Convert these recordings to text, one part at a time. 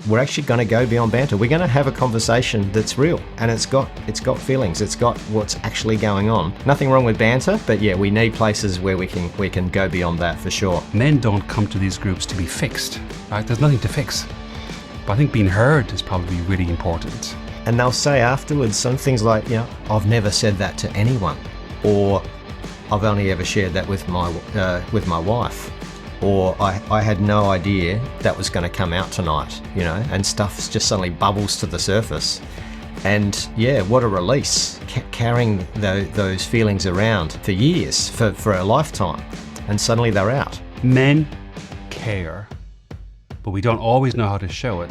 we're actually going to go beyond banter. We're going to have a conversation that's real, and it's got feelings. It's got what's actually going on. Nothing wrong with banter, but yeah, we need places where we can go beyond that for sure. Men don't come to these groups to be fixed, right? There's nothing to fix. But I think being heard is probably really important. And they'll say afterwards some things like, I've never said that to anyone, or I've only ever shared that with my wife, or I had no idea that was going to come out tonight, and stuff just suddenly bubbles to the surface. And yeah, what a release, carrying those feelings around for years, for a lifetime, and suddenly they're out. Men care, but we don't always know how to show it.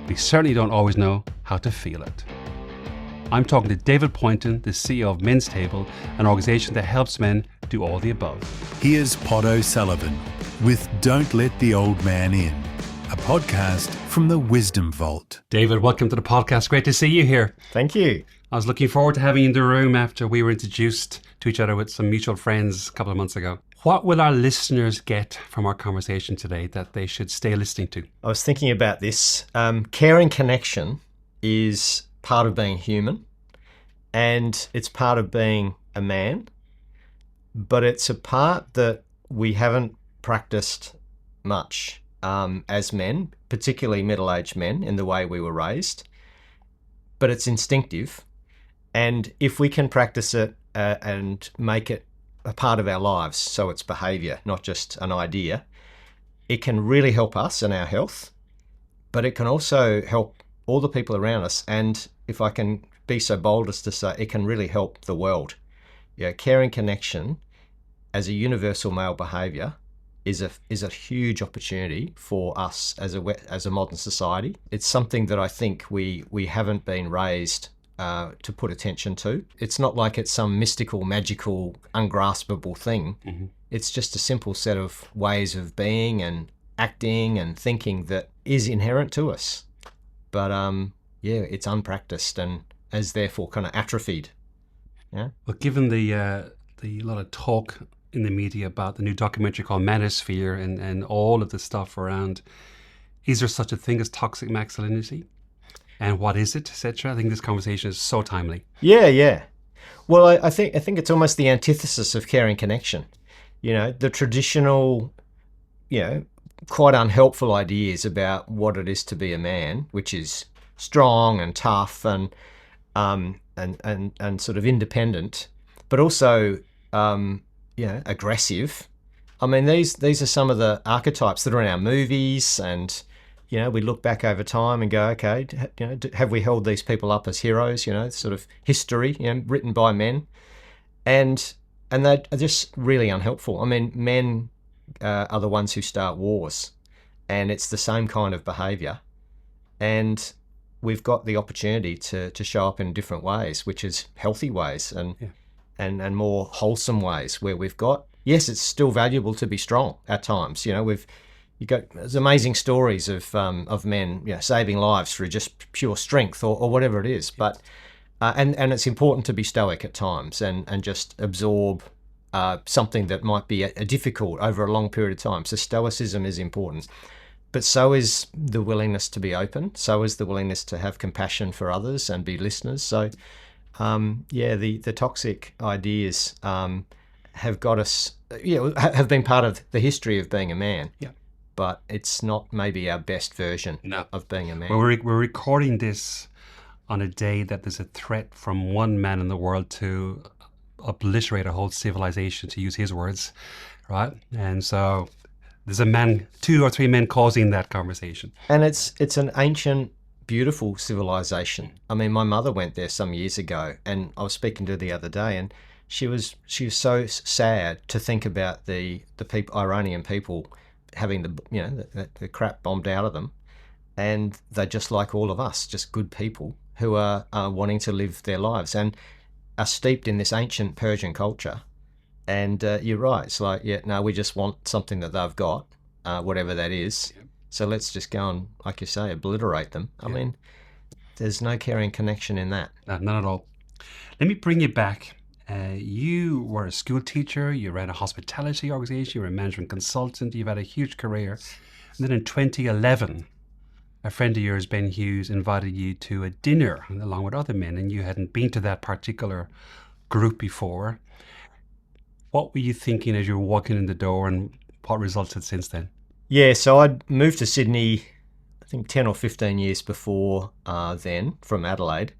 We certainly don't always know how to feel it. I'm talking to David Pointon, the CEO of Men's Table, an organisation that helps men do all the above. Here's Pod O'Sullivan with Don't Let the Old Man In, a podcast from the Wisdom Vault. David, welcome to the podcast. Great to see you here. Thank you. I was looking forward to having you in the room after we were introduced to each other with some mutual friends a couple of months ago. What will our listeners get from our conversation today that they should stay listening to? I was thinking about this. Caring connection is part of being human, and it's part of being a man, but it's a part that we haven't practiced much as men, particularly middle-aged men, in the way we were raised. But it's instinctive, and if we can practice it and make it a part of our lives, so it's behaviour, not just an idea, it can really help us and our health, but it can also help all the people around us. And if I can be so bold as to say, it can really help the world. Caring connection as a universal male behaviour is a huge opportunity for us as a modern society. It's something that I think we haven't been raised to put attention to. It's not like it's some mystical, magical, ungraspable thing. Mm-hmm. It's just a simple set of ways of being and acting and thinking that is inherent to us. But it's unpracticed and has therefore kind of atrophied. Yeah. Well, given the lot of talk in the media about the new documentary called Manosphere and all of the stuff around, is there such a thing as toxic masculinity? And what is it, etc.? I think this conversation is so timely. Yeah. Well, I think it's almost the antithesis of caring connection. The traditional, quite unhelpful ideas about what it is to be a man, which is strong and tough and sort of independent, but also aggressive. I mean, these are some of the archetypes that are in our movies, and we look back over time and go, okay, have we held these people up as heroes? Sort of history, written by men, and they're just really unhelpful. I mean, men are the ones who start wars, and it's the same kind of behaviour, and we've got the opportunity to show up in different ways, which is healthy ways and more wholesome ways, where we've got, yes, it's still valuable to be strong at times. There's amazing stories of men, saving lives through just pure strength or whatever it is. But and it's important to be stoic at times and just absorb something that might be a difficult over a long period of time. So stoicism is important. But so is the willingness to be open. So is the willingness to have compassion for others and be listeners. So, the toxic ideas have got us, have been part of the history of being a man. Yeah. But it's not maybe our best version of being a man. Well, we're recording this on a day that there's a threat from one man in the world to obliterate a whole civilization, to use his words, right? And so there's 2 or 3 men causing that conversation. And it's an ancient, beautiful civilization. I mean, my mother went there some years ago, and I was speaking to her the other day, and she was so sad to think about the people, Iranian people, having the crap bombed out of them, and they're just like all of us, just good people who are wanting to live their lives and are steeped in this ancient Persian culture. And you're right, it's like, we just want something that they've got, whatever that is. Yep. So let's just go and, like you say, obliterate them. I mean, there's no caring connection in that. No, not at all. Let me bring you back. You were a school teacher, you ran a hospitality organisation, you were a management consultant, you've had a huge career. And then in 2011, a friend of yours, Ben Hughes, invited you to a dinner along with other men, and you hadn't been to that particular group before. What were you thinking as you were walking in the door, and what resulted since then? Yeah, so I'd moved to Sydney, I think 10 or 15 years before then from Adelaide,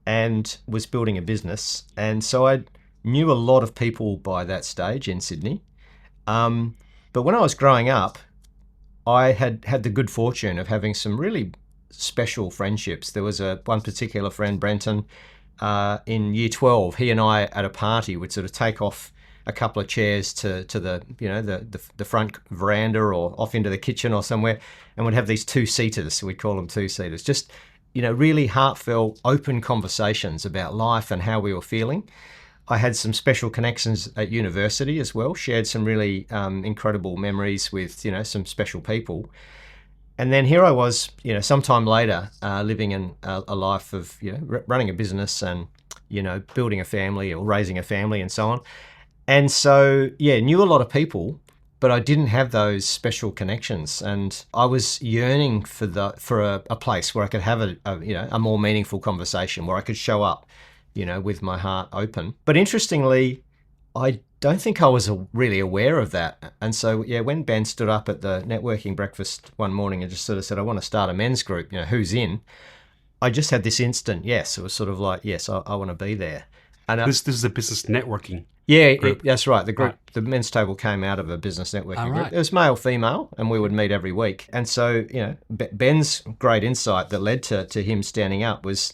and was building a business. And so I knew a lot of people by that stage in Sydney. But when I was growing up, I had the good fortune of having some really special friendships. There was one particular friend, Brenton, in year 12. He and I at a party would sort of take off a couple of chairs to the the front veranda or off into the kitchen or somewhere, and we'd have these two-seaters. We'd call them two-seaters. Just really heartfelt, open conversations about life and how we were feeling. I had some special connections at university as well. Shared some really incredible memories with some special people. And then here I was, sometime later, living in a life of running a business and building a family or raising a family and so on. And so, knew a lot of people, but I didn't have those special connections. And I was yearning for a place where I could have a more meaningful conversation, where I could show up, with my heart open. But interestingly, I don't think I was really aware of that. And so, when Ben stood up at the networking breakfast one morning and just sort of said, I want to start a men's group, who's in? I just had this instant yes. It was sort of like, yes, I want to be there. And this is a business networking. Yeah, that's right. The group, the men's table came out of a business networking group. It was male, female, and we would meet every week. And so, Ben's great insight that led to him standing up was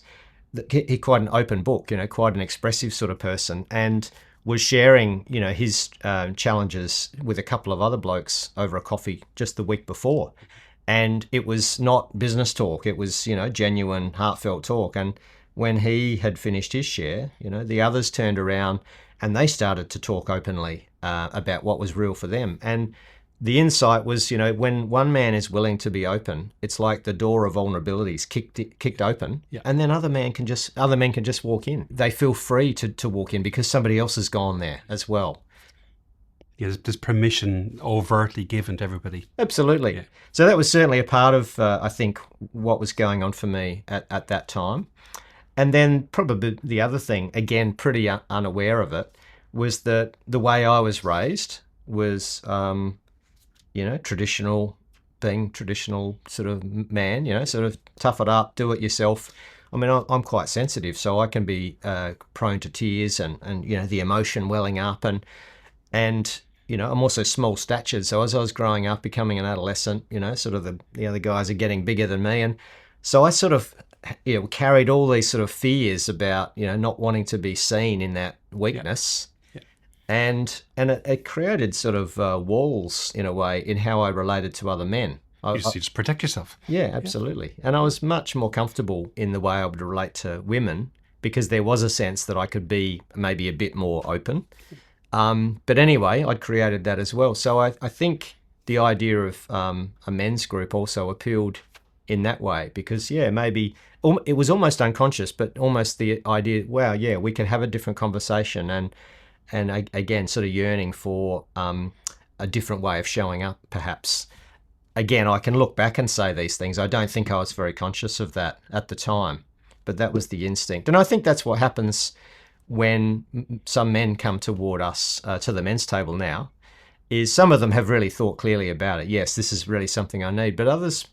that he quite an open book, quite an expressive sort of person, and was sharing, his challenges with a couple of other blokes over a coffee just the week before. And it was not business talk. It was, genuine, heartfelt talk. And when he had finished his share, the others turned around and they started to talk openly about what was real for them. And the insight was, when one man is willing to be open, it's like the door of vulnerabilities kicked open, and then other men can just walk in. They feel free to walk in because somebody else has gone there as well. Yeah, there's permission overtly given to everybody. Absolutely. Yeah. So that was certainly a part of, I think, what was going on for me at that time. And then probably the other thing, again, pretty unaware of it, was that the way I was raised was, being traditional sort of man, sort of tough it up, do it yourself. I mean, I'm quite sensitive, so I can be prone to tears and the emotion welling up. And I'm also small statured. So as I was growing up, becoming an adolescent, sort of the other guys are getting bigger than me. And so I sort of, carried all these sort of fears about, not wanting to be seen in that weakness. Yeah. And it created sort of walls in a way in how I related to other men. You just protect yourself. Yeah, absolutely. And I was much more comfortable in the way I would relate to women because there was a sense that I could be maybe a bit more open. But anyway, I'd created that as well. So I think the idea of a men's group also appealed in that way because, maybe it was almost unconscious, but almost the idea, wow, we could have a different conversation and again, sort of yearning for a different way of showing up, perhaps. Again, I can look back and say these things. I don't think I was very conscious of that at the time, but that was the instinct. And I think that's what happens when some men come toward us to the men's table now, is some of them have really thought clearly about it. Yes, this is really something I need. But others,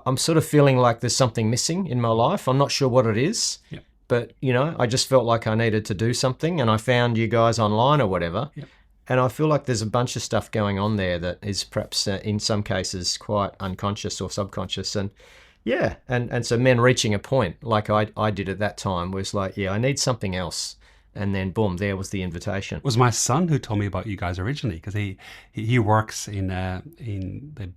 I'm sort of feeling like there's something missing in my life. I'm not sure what it is. Yeah. But, I just felt like I needed to do something, and I found you guys online or whatever. Yep. And I feel like there's a bunch of stuff going on there that is perhaps in some cases quite unconscious or subconscious. And and so men reaching a point like I did at that time was like, I need something else. And then boom, there was the invitation. It was my son who told me about you guys originally because he works in the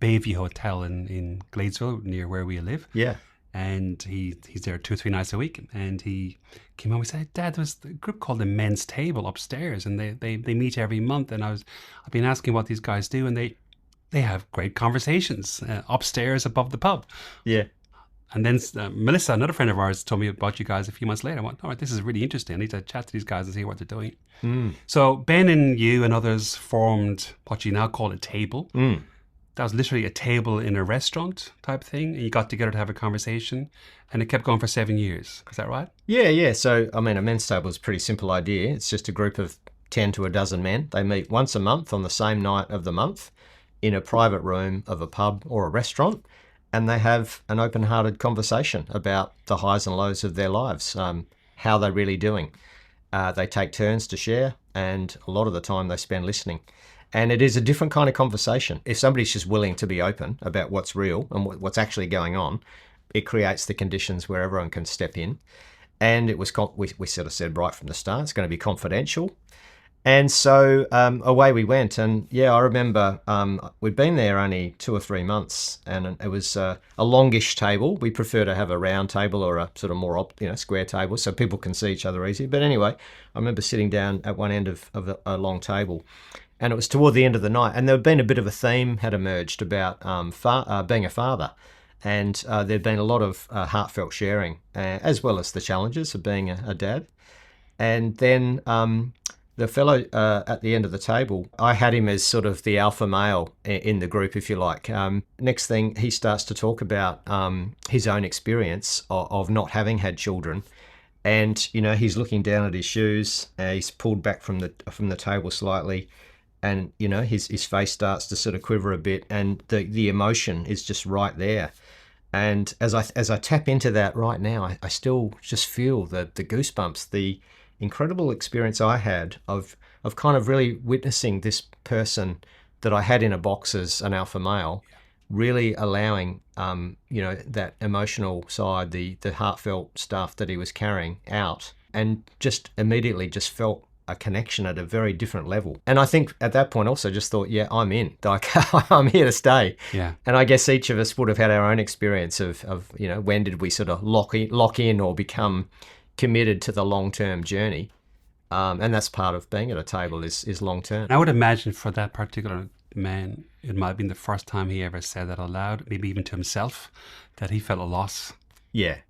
Bayview Hotel in Gladesville near where we live. Yeah. And he's there 2 or 3 nights a week. And he came home and said, Dad, there was a group called the Men's Table upstairs, and they meet every month. And I've been asking what these guys do, and they have great conversations upstairs above the pub. Yeah. And then Melissa, another friend of ours, told me about you guys a few months later. I went, all right, this is really interesting. I need to chat to these guys and see what they're doing. Mm. So Ben and you and others formed what you now call a table. Mm. that was literally a table in a restaurant type thing, and you got together to have a conversation, and it kept going for 7 years. Is that right? Yeah. So, I mean, a men's table is a pretty simple idea. It's just a group of 10 to a dozen men. They meet once a month on the same night of the month in a private room of a pub or a restaurant, and they have an open-hearted conversation about the highs and lows of their lives, how they're really doing. They take turns to share, and a lot of the time they spend listening. And it is a different kind of conversation. If somebody's just willing to be open about what's real and what's actually going on, it creates the conditions where everyone can step in. And it was we sort of said right from the start, it's going to be confidential. And so away we went. And yeah, I remember we'd been there only 2 or 3 months, and it was a longish table. We prefer to have a round table or a sort of more square table so people can see each other easier. But anyway, I remember sitting down at one end of a long table. And it was toward the end of the night, and there had been a bit of a theme had emerged about being a father. And there'd been a lot of heartfelt sharing, as well as the challenges of being a dad. And then the fellow at the end of the table, I had him as sort of the alpha male in the group, if you like. Next thing, he starts to talk about his own experience of not having had children. And, you know, he's looking down at his shoes. He's pulled back from the table slightly. And, you know, his face starts to sort of quiver a bit, and the emotion is just right there. And as I tap into that right now, I still just feel the goosebumps, the incredible experience I had of kind of really witnessing this person that I had in a box as an alpha male, really allowing, that emotional side, the heartfelt stuff that he was carrying out, and just immediately just felt a connection at a very different level. And I think at that point also just thought, yeah, I'm in. Like, I'm here to stay. Yeah. And I guess each of us would have had our own experience of when did we sort of lock in or become committed to the long-term journey. And that's part of being at a table is long-term. I would imagine for that particular man, it might have been the first time he ever said that aloud, maybe even to himself, that he felt a loss. Yeah.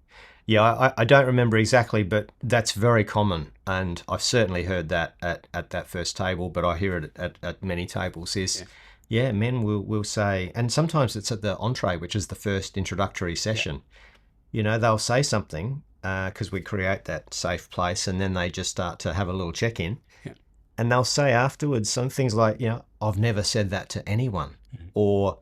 Yeah, I don't remember exactly, but that's very common. And I've certainly heard that at that first table, but I hear it at many tables men will say, and sometimes it's at the entree, which is the first introductory session. You know, they'll say something because we create that safe place, and then they just start to have a little check-in. Yeah. And they'll say afterwards some things like, I've never said that to anyone, or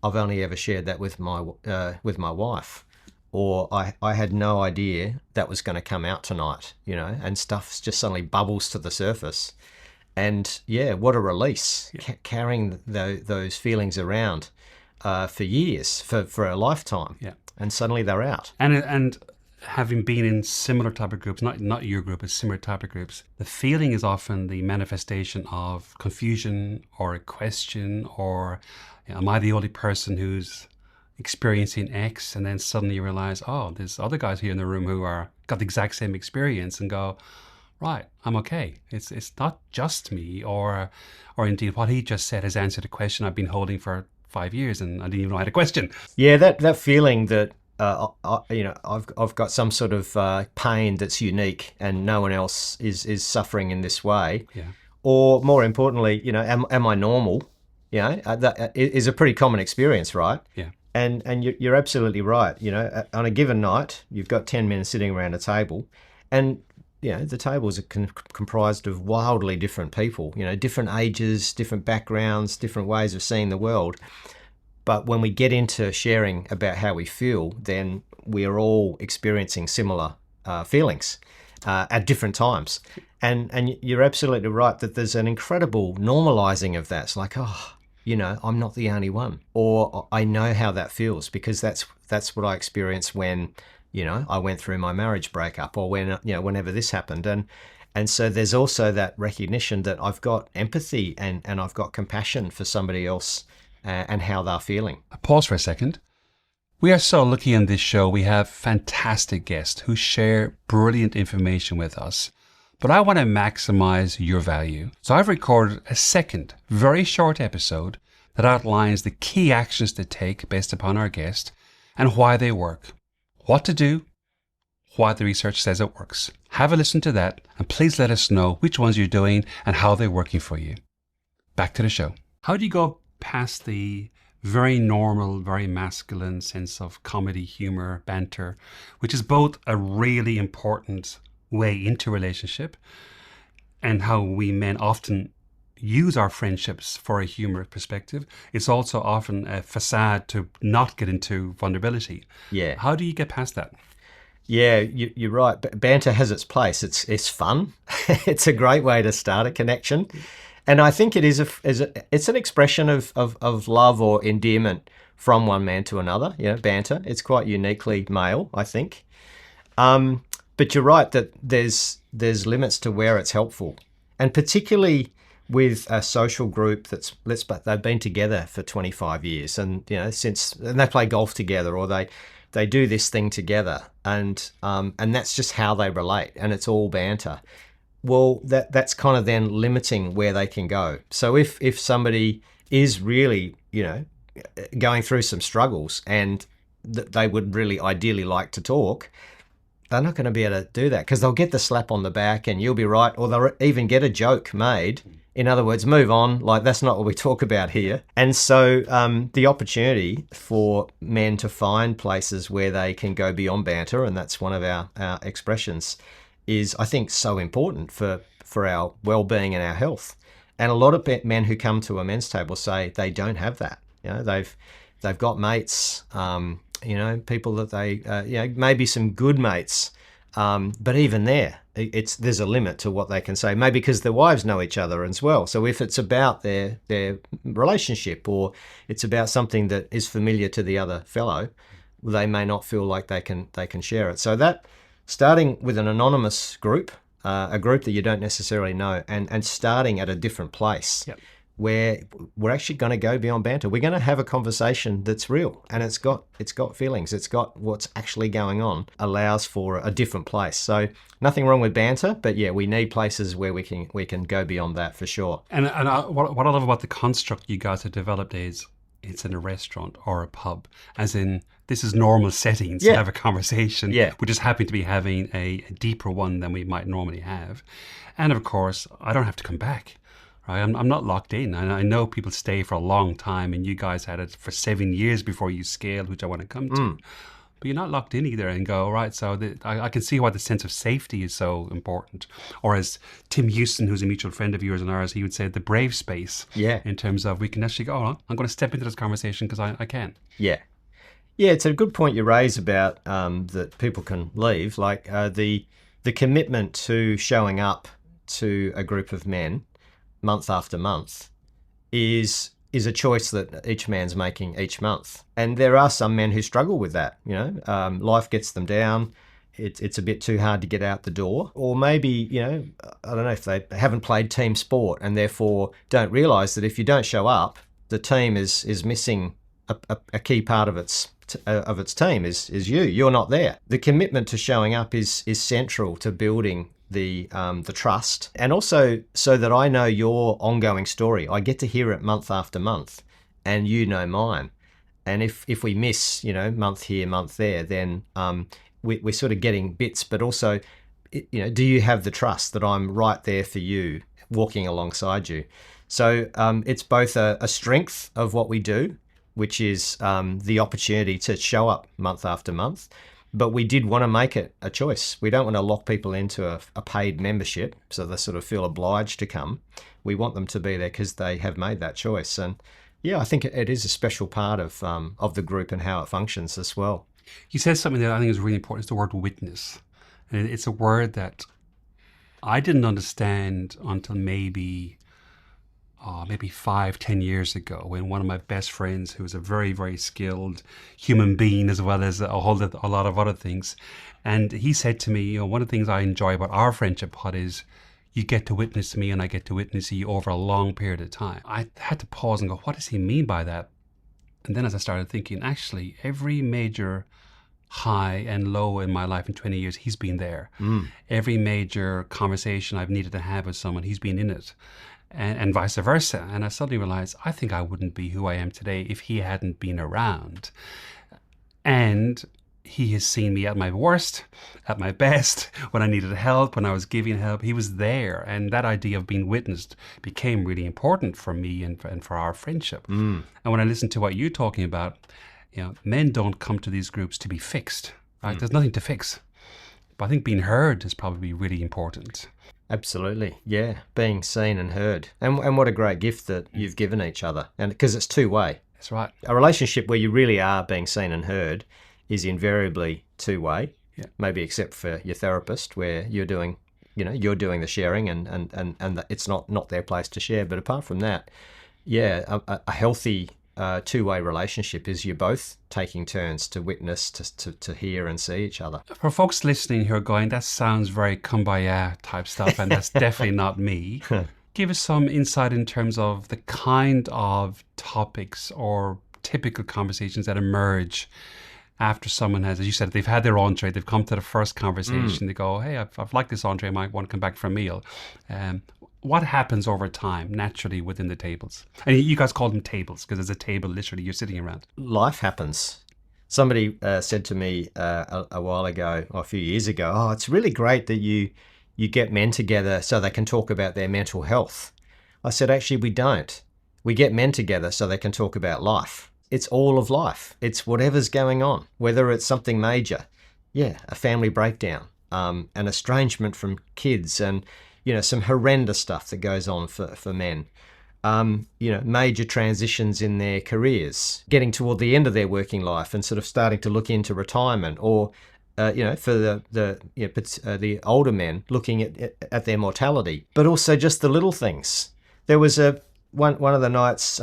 I've only ever shared that with my wife. Or I had no idea that was going to come out tonight, and stuff just suddenly bubbles to the surface. And yeah, what a release, carrying those feelings around for years, for a lifetime. Yeah. And suddenly they're out. And having been in similar type of groups, not your group, but similar type of groups, the feeling is often the manifestation of confusion or a question or, am I the only person who's experiencing X, and then suddenly you realize, oh, there's other guys here in the room who got the exact same experience, and go, right, I'm okay. It's not just me, or indeed what he just said has answered a question I've been holding for 5 years, and I didn't even know I had a question. Yeah, that feeling that I've got some sort of pain that's unique, and no one else is suffering in this way. Yeah. Or more importantly, am I normal? That is a pretty common experience, right? Yeah. And you're absolutely right. On a given night, you've got 10 men sitting around a table, and the tables are comprised of wildly different people. Different ages, different backgrounds, different ways of seeing the world. But when we get into sharing about how we feel, then we are all experiencing similar feelings at different times. And you're absolutely right that there's an incredible normalizing of that. It's like, I'm not the only one, or I know how that feels because that's what I experienced when, I went through my marriage breakup, or when, whenever this happened. And so there's also that recognition that I've got empathy and I've got compassion for somebody else and how they're feeling. Pause for a second. We are so lucky on this show. We have fantastic guests who share brilliant information with us. But I want to maximize your value. So I've recorded a second, very short episode that outlines the key actions to take based upon our guest and why they work, what to do, why the research says it works. Have a listen to that, and please let us know which ones you're doing and how they're working for you. Back to the show. How do you go past the very normal, very masculine sense of comedy, humor, banter, which is both a really important way into relationship and how we men often use our friendships for a humorous perspective. It's also often a facade to not get into vulnerability. Yeah. How do you get past that? Yeah, you're right. Banter has its place. It's fun. It's a great way to start a connection, and I think it is it's an expression of love or endearment from one man to another. You know, banter. It's quite uniquely male, I think. But you're right that there's limits to where it's helpful, and particularly with a social group they've been together for 25 years, and and they play golf together, or they do this thing together, and that's just how they relate, and it's all banter. Well, that's kind of then limiting where they can go. So if somebody is really, going through some struggles and they would really ideally like to talk, they're not going to be able to do that because they'll get the slap on the back and you'll be right, or they'll even get a joke made. In other words, move on, like that's not what we talk about here. And so the opportunity for men to find places where they can go beyond banter, and that's one of our expressions, is, I think, so important for our well-being and our health. And a lot of men who come to a men's table say they don't have that. They've got mates, people that they, maybe some good mates, but even there, there's a limit to what they can say, maybe because their wives know each other as well. So if it's about their relationship, or it's about something that is familiar to the other fellow, they may not feel like they can share it. So that, starting with an anonymous group, a group that you don't necessarily know, and starting at a different place. Yep. Where we're actually going to go beyond banter. We're going to have a conversation that's real, and it's got feelings. It's got what's actually going on. Allows for a different place. So nothing wrong with banter, but yeah, we need places where we can go beyond that for sure. And what I love about the construct you guys have developed is it's in a restaurant or a pub, as in this is normal settings to have a conversation. Yeah. We're just happy to be having a deeper one than we might normally have, and of course I don't have to come back. Right? I'm not locked in, and I know people stay for a long time, and you guys had it for 7 years before you scaled, which I want to come to. But you're not locked in either and go, right, so I can see why the sense of safety is so important. Or as Tim Houston, who's a mutual friend of yours and ours, he would say the brave space. Yeah. In terms of we can actually go, oh, I'm going to step into this conversation because I can. Yeah. Yeah, it's a good point you raise about that people can leave. Like the commitment to showing up to a group of men month after month is a choice that each man's making each month. And there are some men who struggle with that. Life gets them down. It's a bit too hard to get out the door. Or maybe, I don't know, if they haven't played team sport and therefore don't realise that if you don't show up, the team is missing a key part of its team is you. You're not there. The commitment to showing up is central to building the trust, and also so that I know your ongoing story. I get to hear it month after month, and you know mine. And if we miss, month here, month there, then we're sort of getting bits. But also, do you have the trust that I'm right there for you, walking alongside you? So it's both a strength of what we do, which is the opportunity to show up month after month. But we did want to make it a choice. We don't want to lock people into a paid membership so they sort of feel obliged to come. We want them to be there because they have made that choice. And yeah, I think it is a special part of the group and how it functions as well. You said something that I think is really important. It's the word witness. And it's a word that I didn't understand until maybe 5-10 years ago, when one of my best friends, who was a very, very skilled human being as well as a lot of other things, and he said to me, one of the things I enjoy about our friendship pod is you get to witness me and I get to witness you over a long period of time. I had to pause and go, what does he mean by that? And then as I started thinking, actually, every major high and low in my life in 20 years, he's been there. Every major conversation I've needed to have with someone, he's been in it. And vice versa. And I suddenly realized I think I wouldn't be who I am today if he hadn't been around. And he has seen me at my worst, at my best, when I needed help, when I was giving help. He was there. And that idea of being witnessed became really important for me and for our friendship. And when I listen to what you're talking about, men don't come to these groups to be fixed, right? There's nothing to fix. But I think being heard is probably really important. Absolutely. Yeah. Being seen and heard. And what a great gift that you've given each other. And because it's two-way. That's right. A relationship where you really are being seen and heard is invariably two-way. Yeah. Maybe except for your therapist, where you're doing the sharing and it's not their place to share. But apart from that, yeah, a healthy two-way relationship is you're both taking turns to witness, to hear and see each other. For folks listening who are going, that sounds very kumbaya type stuff, and that's definitely not me. Give us some insight in terms of the kind of topics or typical conversations that emerge after someone has, as you said, they've had their entree, they've come to the first conversation, they go, hey, I've liked this entree, I might want to come back for a meal. What happens over time naturally within the tables? And you guys call them tables because there's a table literally you're sitting around. Life happens. Somebody said to me a while ago, or a few years ago, oh, it's really great that you get men together so they can talk about their mental health. I said, actually, we don't. We get men together so they can talk about life. It's all of life. It's whatever's going on, whether it's something major, a family breakdown, an estrangement from kids, and some horrendous stuff that goes on for men. Major transitions in their careers, getting toward the end of their working life and sort of starting to look into retirement, or for the older men looking at their mortality, but also just the little things. There was one of the nights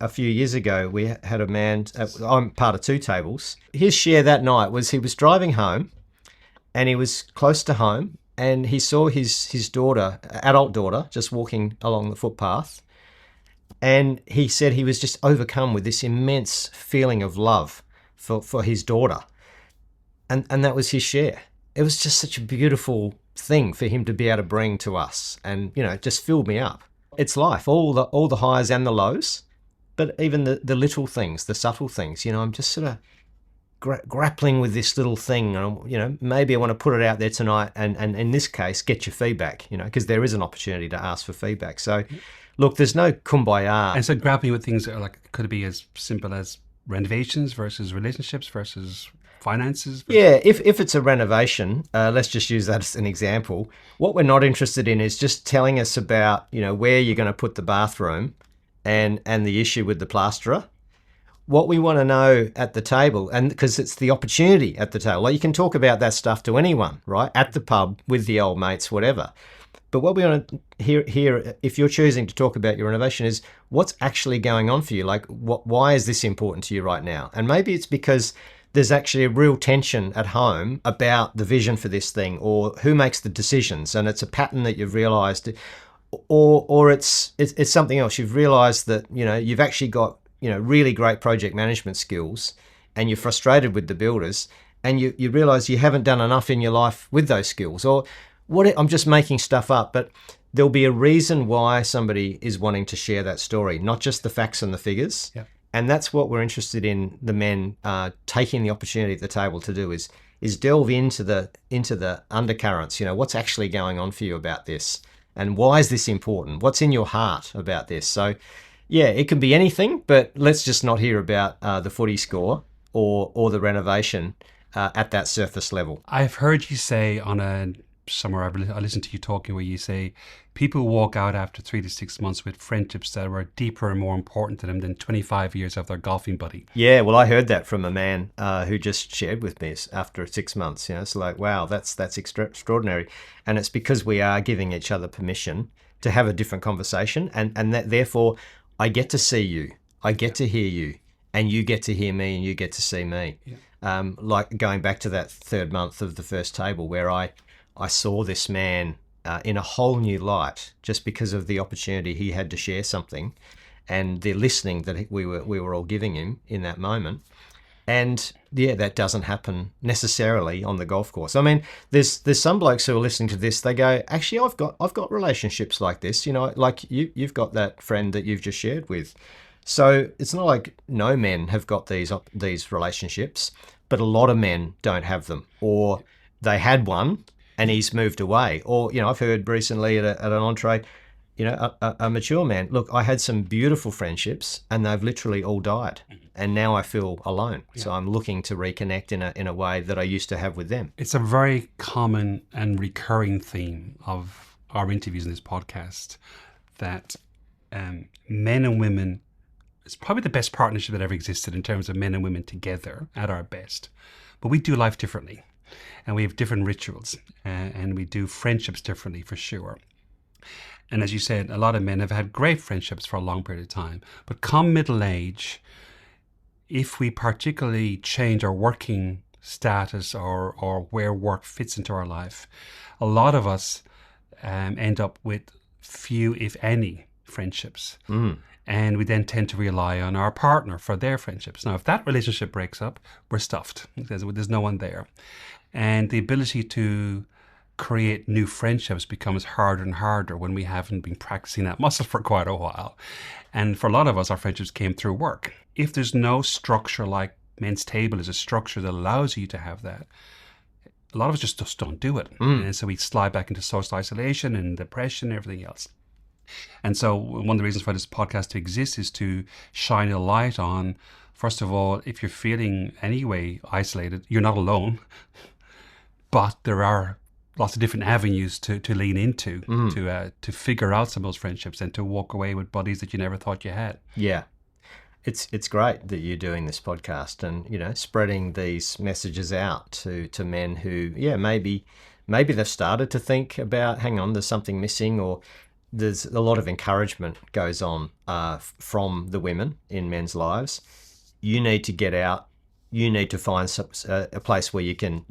a few years ago, we had a man. I'm part of two tables. His share that night was he was driving home, and he was close to home, and he saw his daughter, adult daughter, just walking along the footpath. And he said he was just overcome with this immense feeling of love for his daughter. And that was his share. It was just such a beautiful thing for him to be able to bring to us, and, it just filled me up. It's life, all the highs and the lows, but even the little things, the subtle things, I'm just sort of grappling with this little thing, and maybe I want to put it out there tonight, and in this case, get your feedback, because there is an opportunity to ask for feedback. So, look, there's no kumbaya. And so, grappling with things could it be as simple as renovations versus relationships versus finances? Yeah, if it's a renovation, let's just use that as an example. What we're not interested in is just telling us about where you're going to put the bathroom, and the issue with the plasterer. What we want to know at the table, and because it's the opportunity at the table, like you can talk about that stuff to anyone, right? At the pub, with the old mates, whatever. But what we want to hear, if you're choosing to talk about your renovation, is what's actually going on for you. Like, why is this important to you right now? And maybe it's because there's actually a real tension at home about the vision for this thing, or who makes the decisions, and it's a pattern that you've realised, or it's something else. You've realised that you've actually got really great project management skills, and you're frustrated with the builders, and you realise you haven't done enough in your life with those skills, or what? I'm just making stuff up, but there'll be a reason why somebody is wanting to share that story, not just the facts and the figures. Yeah. And that's what we're interested in the men taking the opportunity at the table to do, is delve into the undercurrents. What's actually going on for you about this, and why is this important? What's in your heart about this? So, yeah, it can be anything, but let's just not hear about the footy score or the renovation at that surface level. I've heard you say somewhere I listened to you talking, where you say people walk out after 3 to 6 months with friendships that were deeper and more important to them than 25 years of their golfing buddy. Yeah, well, I heard that from a man who just shared with me after 6 months. It's like, wow, that's extraordinary. And it's because we are giving each other permission to have a different conversation, and that therefore I get to see you, I get to hear you, and you get to hear me, and you get to see me. Yeah. Like going back to that third month of the first table, where I saw this man in a whole new light, just because of the opportunity he had to share something, and the listening that we were all giving him in that moment. And yeah, that doesn't happen necessarily on the golf course. I mean, there's some blokes who are listening to this. They go, actually, I've got relationships like this. Like you've got that friend that you've just shared with. So it's not like no men have got these relationships, but a lot of men don't have them, or they had one and he's moved away. Or, I've heard recently at an entree, a mature man, look, I had some beautiful friendships and they've literally all died. And now I feel alone. Yeah. So I'm looking to reconnect in a way that I used to have with them. It's a very common and recurring theme of our interviews in this podcast that men and women, it's probably the best partnership that ever existed in terms of men and women together at our best. But we do life differently, and we have different rituals, and we do friendships differently for sure. And as you said, a lot of men have had great friendships for a long period of time. But come middle age, if we particularly change our working status or where work fits into our life, a lot of us end up with few, if any, friendships. And we then tend to rely on our partner for their friendships. Now, if that relationship breaks up, we're stuffed. There's no one there. And the ability to create new friendships becomes harder and harder when we haven't been practicing that muscle for quite a while. And for a lot of us, our friendships came through work. If there's no structure, like Men's Table is a structure that allows you to have that, a lot of us just don't do it. And so we slide back into social isolation and depression and everything else. And so one of the reasons for this podcast to exist is to shine a light on, first of all, if you're feeling anyway isolated, you're not alone, but there are lots of different avenues to lean into to figure out some of those friendships and to walk away with buddies that you never thought you had. Yeah. It's great that you're doing this podcast and, spreading these messages out to men who, maybe they've started to think about, hang on, there's something missing, or there's a lot of encouragement goes on from the women in men's lives. You need to get out. You need to find a place where you can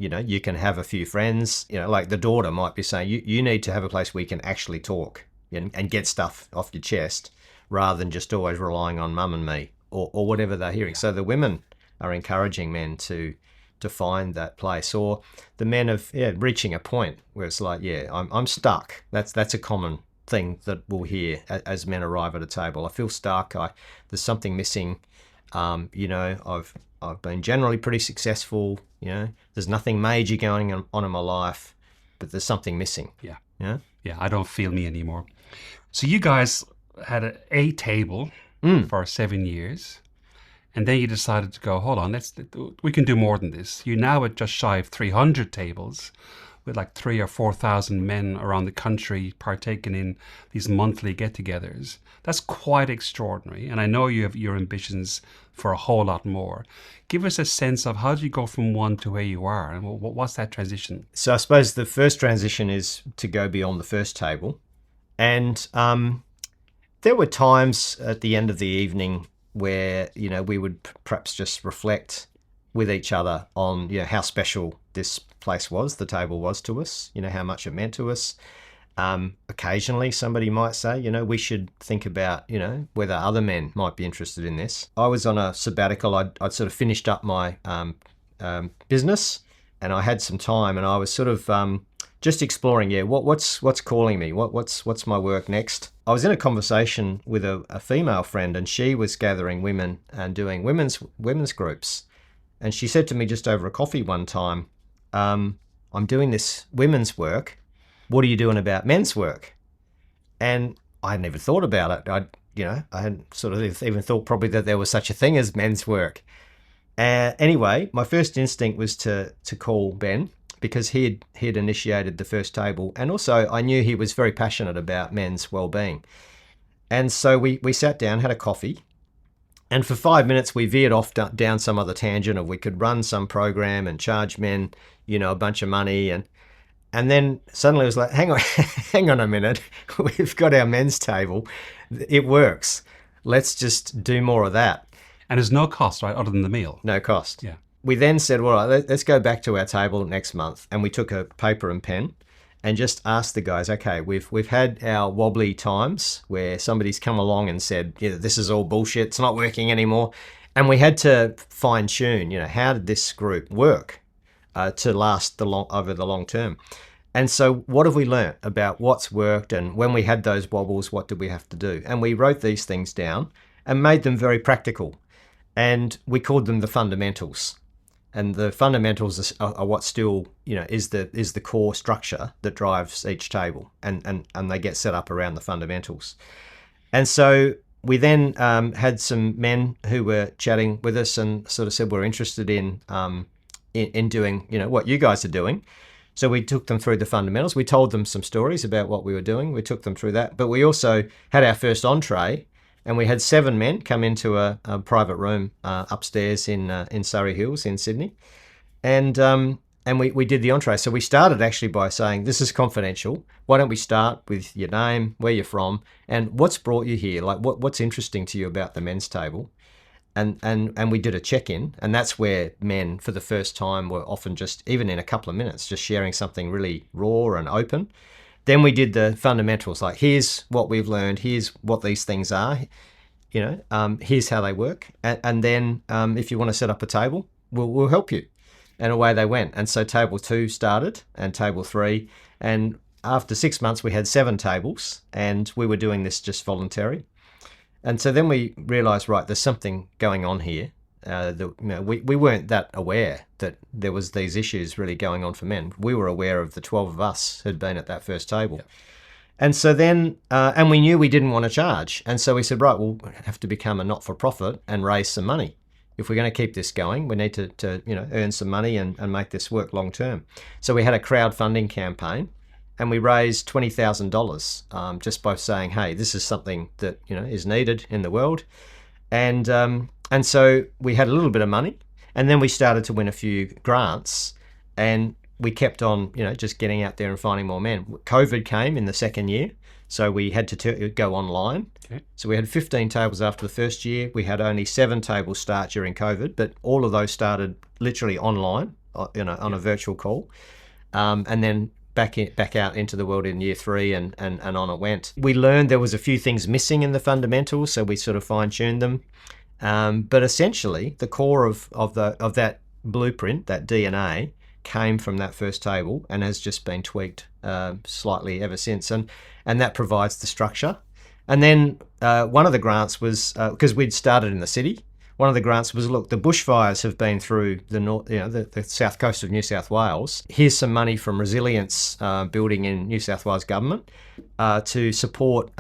have a few friends. Like the daughter might be saying, you need to have a place where you can actually talk and get stuff off your chest, rather than just always relying on mum and me or whatever they're hearing. So the women are encouraging men to find that place, or the men of reaching a point where it's like, I'm stuck. That's a common thing that we'll hear as men arrive at a table. I feel stuck. There's something missing. I've been generally pretty successful. There's nothing major going on in my life, but there's something missing. Yeah, I don't feel me anymore. So you guys had a table for 7 years, and then you decided to go, hold on, we can do more than this. You're now at just shy of 300 tables, with like 3,000 or 4,000 men around the country partaking in these monthly get-togethers. That's quite extraordinary. And I know you have your ambitions for a whole lot more. Give us a sense of how do you go from one to where you are, and what's that transition? So I suppose the first transition is to go beyond the first table. And there were times at the end of the evening where, we would perhaps just reflect with each other on, how special this place was, the table was to us, how much it meant to us. Occasionally somebody might say, we should think about, whether other men might be interested in this. I was on a sabbatical. I'd sort of finished up my business, and I had some time, and I was sort of just exploring, what's calling me? What's my work next? I was in a conversation with a female friend, and she was gathering women and doing women's groups. And she said to me just over a coffee one time, I'm doing this women's work. What are you doing about men's work? And I hadn't even thought about it. I hadn't sort of even thought probably that there was such a thing as men's work. Anyway, my first instinct was to call Ben, because he had initiated the first table. And also I knew he was very passionate about men's well-being. And so we sat down, had a coffee. And for 5 minutes, we veered off down some other tangent of we could run some program and charge men, a bunch of money. And then suddenly it was like, hang on a minute. We've got our men's table. It works. Let's just do more of that. And there's no cost, right, other than the meal? No cost. Yeah. We then said, well, let's go back to our table next month. And we took a paper and pen and just asked the guys, okay, we've had our wobbly times where somebody's come along and said, this is all bullshit, it's not working anymore. And we had to fine tune, how did this group work to last over the long term? And so what have we learnt about what's worked, and when we had those wobbles, what did we have to do? And we wrote these things down and made them very practical. And we called them the fundamentals. And the fundamentals are what still, is the core structure that drives each table, and they get set up around the fundamentals. And so we then had some men who were chatting with us and sort of said we're interested in doing, what you guys are doing. So we took them through the fundamentals. We told them some stories about what we were doing. We took them through that. But we also had our first entree, and we had 7 men come into a private room upstairs in Surrey Hills in Sydney. And we did the entree. So we started actually by saying, this is confidential. Why don't we start with your name, where you're from, and what's brought you here? Like what's interesting to you about the men's table? And we did a check-in, and that's where men, for the first time, were often just, even in a couple of minutes, just sharing something really raw and open. Then we did the fundamentals, like here's what we've learned, here's what these things are, here's how they work. And then if you want to set up a table, we'll help you. And away they went. And so table 2 started, and table 3. And after 6 months, we had 7 tables, and we were doing this just voluntary. And so then we realised, right, there's something going on here. We weren't that aware that there was these issues really going on for men. We were aware of the 12 of us who'd been at that first table. Yep. And so then, and we knew we didn't want to charge. And so we said, right, we'll have to become a not-for-profit and raise some money. If we're going to keep this going, we need to earn some money and make this work long term. So we had a crowdfunding campaign. And we raised $20,000 just by saying, hey, this is something that is needed in the world. And so we had a little bit of money, and then we started to win a few grants, and we kept on just getting out there and finding more men. COVID came in the second year, so we had to go online. Okay. So we had 15 tables after the first year. We had only 7 tables start during COVID, but all of those started literally online, on a virtual call, and then back out into the world in year 3 and on it went. We learned there was a few things missing in the fundamentals, so we sort of fine-tuned them. But essentially, the core of that blueprint, that DNA, came from that first table and has just been tweaked slightly ever since. And that provides the structure. And then one of the grants was, because we'd started in the city, one of the grants was, look, the bushfires have been through the north, the south coast of New South Wales. Here's some money from resilience building in New South Wales government to support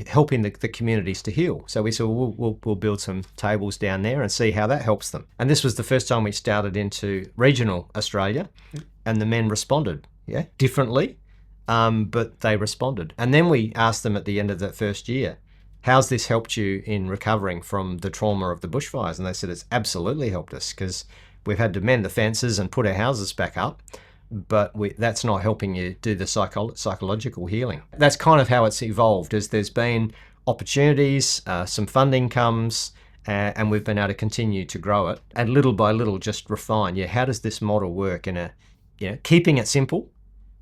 helping the communities to heal. So we said, we'll build some tables down there and see how that helps them. And this was the first time we started into regional Australia, and the men responded, differently, but they responded. And then we asked them at the end of that first year, how's this helped you in recovering from the trauma of the bushfires? And they said, it's absolutely helped us, because we've had to mend the fences and put our houses back up, but that's not helping you do the psychological healing. That's kind of how it's evolved, as there's been opportunities, some funding comes, and we've been able to continue to grow it, and little by little just refine, how does this model work in keeping it simple,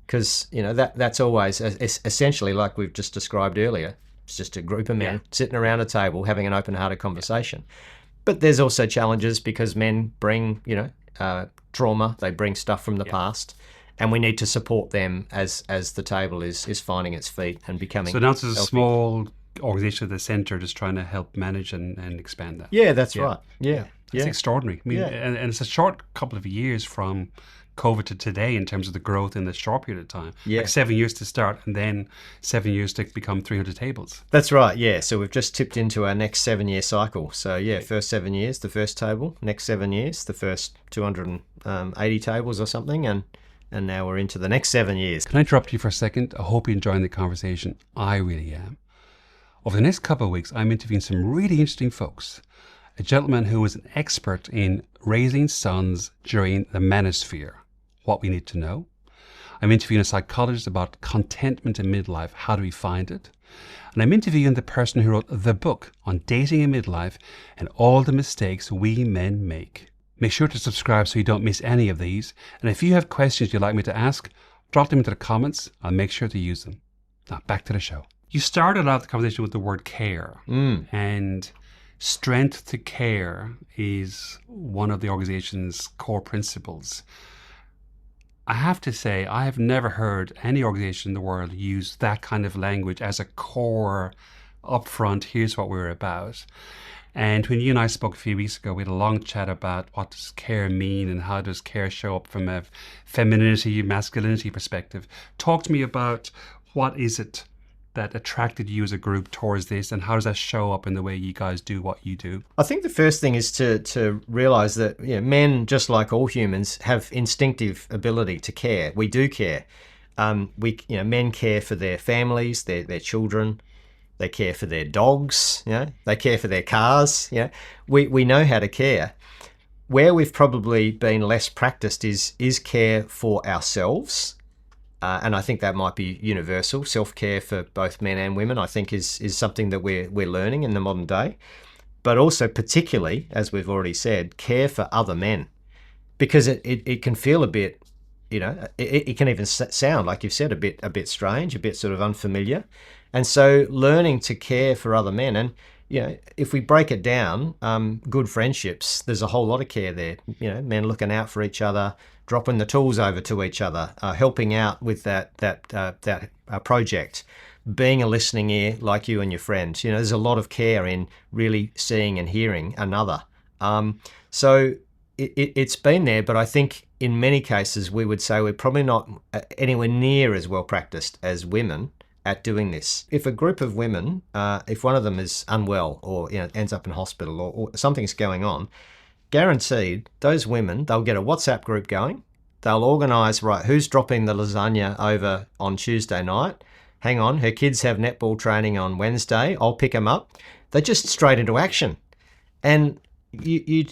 because that's always essentially, like we've just described earlier, it's just a group of men sitting around a table having an open-hearted conversation. But there's also challenges, because men bring, trauma. They bring stuff from the past, and we need to support them as the table is finding its feet and becoming. So now it's a small organisation at the centre just trying to help manage and expand that. Yeah, that's right. Yeah. It's extraordinary. I mean, and it's a short couple of years from COVID to today in terms of the growth in the short period of time. Like 7 years to start, and then 7 years to become 300 tables. That's right, yeah. So we've just tipped into our next 7-year cycle. So first 7 years, the first table. Next 7 years, the first 280 tables or something. And now we're into the next 7 years. Can I interrupt you for a second? I hope you're enjoying the conversation. I really am. Over the next couple of weeks, I'm interviewing some really interesting folks. A gentleman who is an expert in raising sons during the manosphere. What we need to know. I'm interviewing a psychologist about contentment in midlife. How do we find it? And I'm interviewing the person who wrote the book on dating in midlife and all the mistakes we men make. Make sure to subscribe so you don't miss any of these. And if you have questions you'd like me to ask, drop them into the comments. I'll make sure to use them. Now, back to the show. You started out the conversation with the word care. And strength to care is one of the organization's core principles. I have to say, I have never heard any organization in the world use that kind of language as a core upfront, here's what we're about. And when you and I spoke a few weeks ago, we had a long chat about what does care mean and how does care show up from a femininity, masculinity perspective. Talk to me about what is it that attracted you as a group towards this, and how does that show up in the way you guys do what you do? I think the first thing is to realize that men, just like all humans, have instinctive ability to care. We do care. Men care for their families, their children. They care for their dogs. They care for their cars. We know how to care. Where we've probably been less practiced is care for ourselves. And I think that might be universal. Self-care for both men and women, I think, is something that we're learning in the modern day. But also, particularly, as we've already said, care for other men, because it can feel a bit, it can even sound, like you've said, a bit strange, a bit sort of unfamiliar. And so, learning to care for other men, and if we break it down, good friendships, there's a whole lot of care there. Men looking out for each other, dropping the tools over to each other, helping out with that project, being a listening ear like you and your friends. There's a lot of care in really seeing and hearing another. So it's been there, but I think in many cases we would say we're probably not anywhere near as well practiced as women at doing this. If a group of women, if one of them is unwell or ends up in hospital or something's going on, guaranteed those women, they'll get a WhatsApp group going. They'll organise, right, who's dropping the lasagna over on Tuesday night? Hang on, her kids have netball training on Wednesday. I'll pick them up. They're just straight into action. And you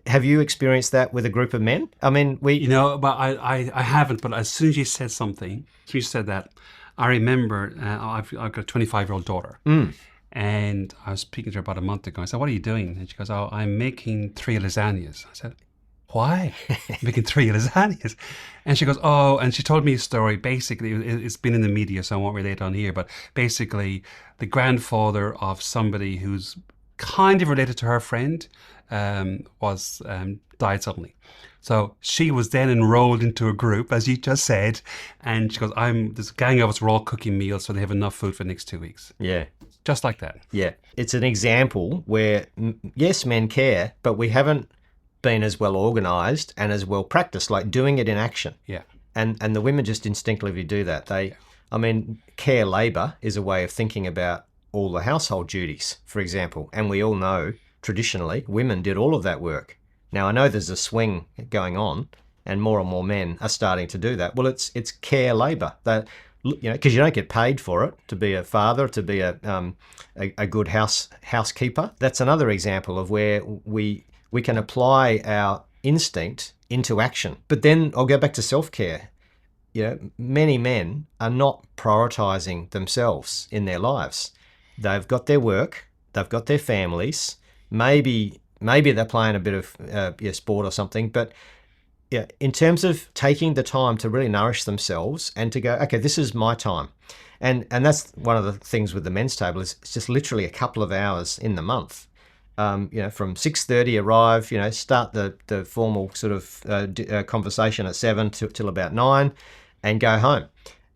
have you experienced that with a group of men? I mean, but I haven't. But as soon as you said something, as you said that, I remember I've got a 25-year-old daughter. And I was speaking to her about a month ago. I said, "What are you doing?" And she goes, "Oh, I'm making 3 lasagnas." I said, "Why? Making 3 lasagnas?" And she goes, "Oh," and she told me a story. Basically, it's been in the media, so I won't relate on here. But basically, the grandfather of somebody who's kind of related to her friend was died suddenly. So she was then enrolled into a group, as you just said, and she goes, "This gang of us, we're all cooking meals, so they have enough food for the next 2 weeks." Yeah. Just like that. Yeah. It's an example where, yes, men care, but we haven't been as well organised and as well practiced, like doing it in action. Yeah. And the women just instinctively do that. Care labour is a way of thinking about all the household duties, for example. And we all know, traditionally, women did all of that work. Now, I know there's a swing going on and more men are starting to do that. Well, it's care labour. Because you don't get paid for it, to be a father, to be a good housekeeper. That's another example of where we can apply our instinct into action. But then I'll go back to self-care. Many men are not prioritising themselves in their lives. They've got their work, they've got their families, maybe they're playing a bit of sport or something, but in terms of taking the time to really nourish themselves and to go, okay, this is my time. And that's one of the things with the men's table is it's just literally a couple of hours in the month. From 6:30 arrive, start the formal sort of conversation at 7 till about 9 and go home.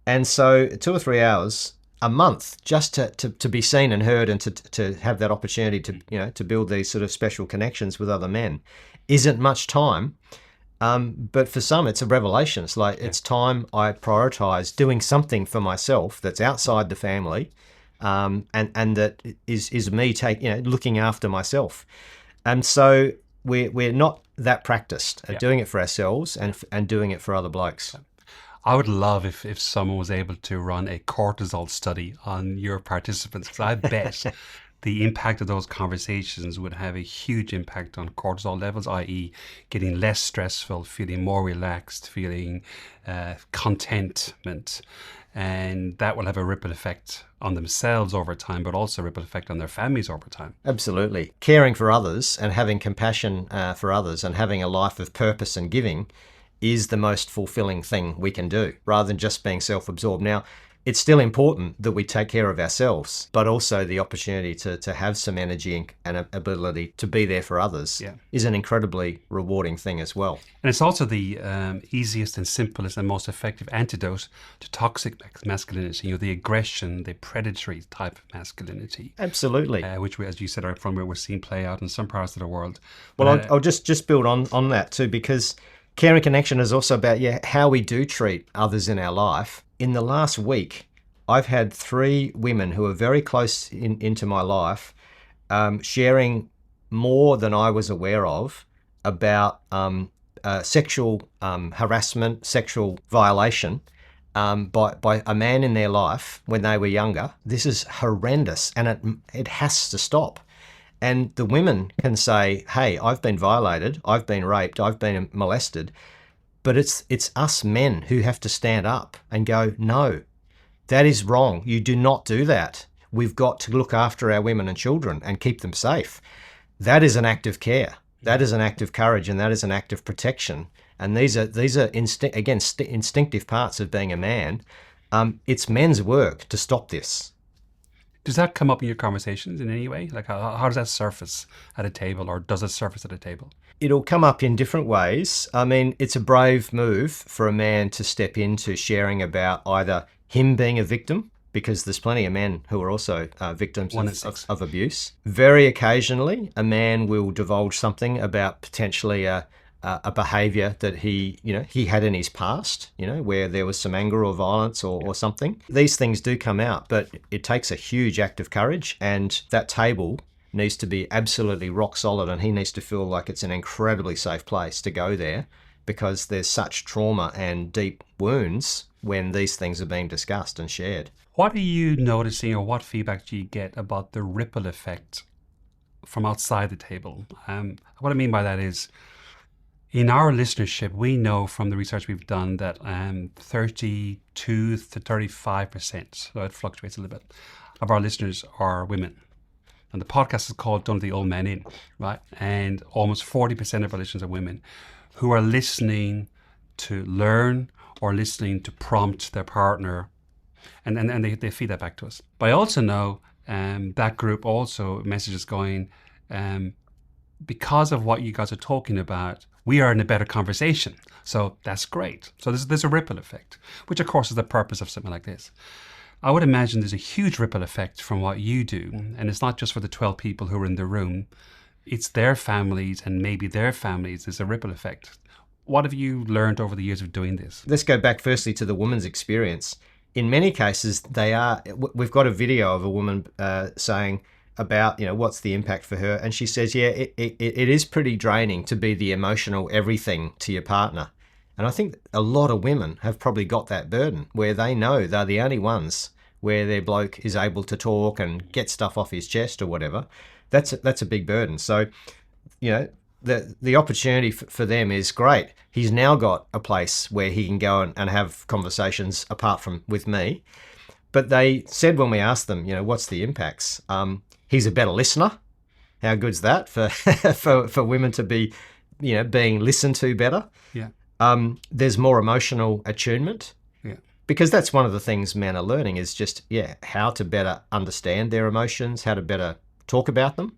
And so 2 or 3 hours a month just to be seen and heard and to have that opportunity to build these sort of special connections with other men isn't much time. But for some, it's a revelation. It's like, it's time I prioritise doing something for myself that's outside the family, and that is me looking after myself. And so we're not that practiced at doing it for ourselves and doing it for other blokes. I would love if someone was able to run a cortisol study on your participants, because I bet the impact of those conversations would have a huge impact on cortisol levels, i.e. getting less stressful, feeling more relaxed, feeling contentment. And that will have a ripple effect on themselves over time, but also a ripple effect on their families over time. Absolutely. Caring for others and having compassion for others and having a life of purpose and giving is the most fulfilling thing we can do, rather than just being self-absorbed. Now, it's still important that we take care of ourselves, but also the opportunity to have some energy and ability to be there for others is an incredibly rewarding thing as well. And it's also the easiest and simplest and most effective antidote to toxic masculinity, the aggression, the predatory type of masculinity. Absolutely. Which, as you said, from where we're seeing play out in some parts of the world. Well, I'll just build on that too, because care and connection is also about how we do treat others in our life. In the last week, I've had 3 women who are very close into my life sharing more than I was aware of about sexual harassment, sexual violation by a man in their life when they were younger. This is horrendous, and it has to stop. And the women can say, hey, I've been violated, I've been raped, I've been molested. But it's us men who have to stand up and go, no, that is wrong. You do not do that. We've got to look after our women and children and keep them safe. That is an act of care. That is an act of courage, and that is an act of protection. And these are instinctive parts of being a man. It's men's work to stop this. Does that come up in your conversations in any way? Like how does that surface at a table, or does it surface at a table? It'll come up in different ways. I mean, it's a brave move for a man to step into sharing about either him being a victim, because there's plenty of men who are also victims of abuse. Very occasionally, a man will divulge something about potentially a behaviour that he had in his past, where there was some anger or violence or something. These things do come out, but it takes a huge act of courage, and that table needs to be absolutely rock solid, and he needs to feel like it's an incredibly safe place to go there, because there's such trauma and deep wounds when these things are being discussed and shared. What are you noticing, or what feedback do you get about the ripple effect from outside the table? What I mean by that is, in our listenership, we know from the research we've done that 32 to 35%, so it fluctuates a little bit, of our listeners are women. And the podcast is called Don't Let the Old Man In, right? And almost 40% of our listeners are women who are listening to learn or listening to prompt their partner, and they feed that back to us. But I also know that group also messages going, because of what you guys are talking about, we are in a better conversation. So that's great. So there's a ripple effect, which of course is the purpose of something like this. I would imagine there's a huge ripple effect from what you do. And it's not just for the 12 people who are in the room. It's their families, and maybe their families. There's a ripple effect. What have you learned over the years of doing this? Let's go back firstly to the woman's experience. In many cases, we've got a video of a woman saying about, what's the impact for her. And she says, it is pretty draining to be the emotional everything to your partner. And I think a lot of women have probably got that burden where they know they're the only ones where their bloke is able to talk and get stuff off his chest or whatever. That's a big burden. So, the opportunity for them is great. He's now got a place where he can go and have conversations apart from with me. But they said when we asked them, what's the impacts? He's a better listener. How good's that for women to be, being listened to better? Yeah. There's more emotional attunement. Yeah. Because that's one of the things men are learning is just, how to better understand their emotions, how to better talk about them.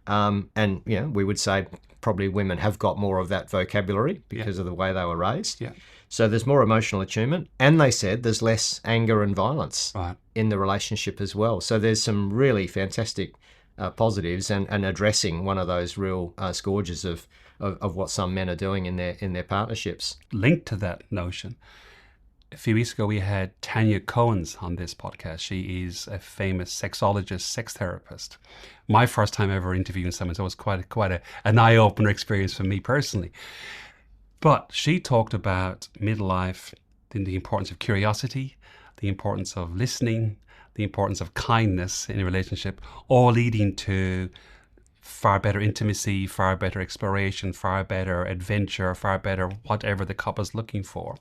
And, we would say probably women have got more of that vocabulary because of the way they were raised. Yeah. So there's more emotional attunement. And they said there's less anger and violence Right. in the relationship as well. So there's some really fantastic positives and addressing one of those real scourges of what some men are doing in their partnerships. Linked to that notion, a few weeks ago we had Tanya Cohen's on this podcast. She is a famous sexologist, sex therapist. My first time ever interviewing someone, so it was quite an eye-opener experience for me personally. But she talked about midlife, the importance of curiosity, the importance of listening, the importance of kindness in a relationship, all leading to far better intimacy, far better exploration, far better adventure, far better whatever the couple's looking for.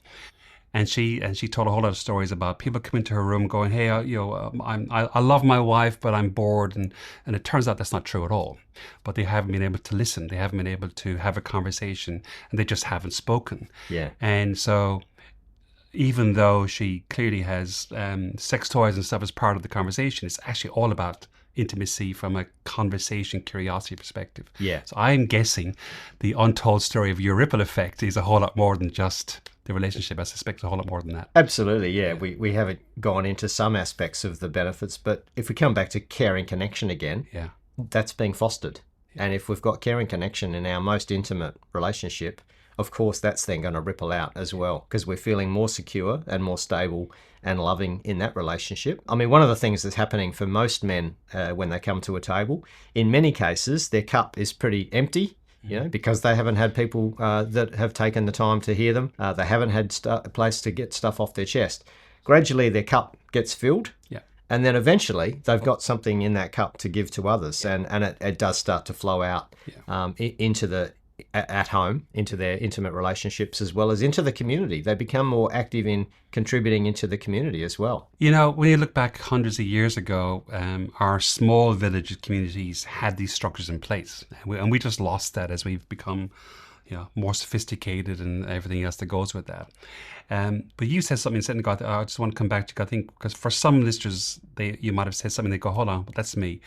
And she told a whole lot of stories about people coming into her room going, hey, I love my wife, but I'm bored. And it turns out that's not true at all. But they haven't been able to listen. They haven't been able to have a conversation, and they just haven't spoken. Yeah. And so even though she clearly has sex toys and stuff as part of the conversation, it's actually all about intimacy from a conversation curiosity perspective. Yeah. So I'm guessing the untold story of your ripple effect is a whole lot more than just the relationship. I suspect it's a whole lot more than that. Absolutely, yeah. We haven't gone into some aspects of the benefits, but if we come back to caring connection again, Yeah. that's being fostered. And if we've got caring connection in our most intimate relationship, of course, that's then going to ripple out as well, because we're feeling more secure and more stable and loving in that relationship. I mean, one of the things that's happening for most men when they come to a table, in many cases, their cup is pretty empty, because they haven't had people that have taken the time to hear them. They haven't had a place to get stuff off their chest. Gradually, their cup gets filled. Yeah. And then eventually they've got something in that cup to give to others, and it does start to flow out into the at home, into their intimate relationships, as well as into the community. They become more active in contributing into the community as well. You know, when you look back hundreds of years ago, our small village communities had these structures in place, and we just lost that as we've become, more sophisticated and everything else that goes with that. But you said something, I just want to come back to, I think, because for some listeners, you might have said something, they go, hold on, but that's me.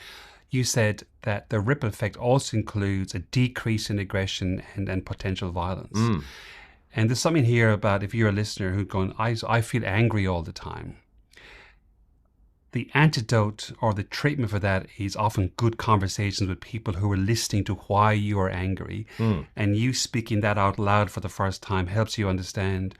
You said that the ripple effect also includes a decrease in aggression and potential violence. And there's something here about if you're a listener who's going, I feel angry all the time. The antidote or the treatment for that is often good conversations with people who are listening to why you are angry. And you speaking that out loud for the first time helps you understand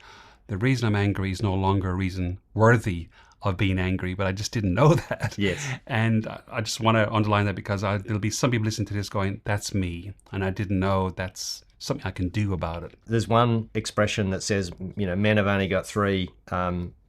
the reason I'm angry is no longer a reason worthy of being angry, but I just didn't know that. Yes. And I just want to underline that because there'll be some people listening to this going, that's me. And I didn't know that's something I can do about it. There's one expression that says, men have only got three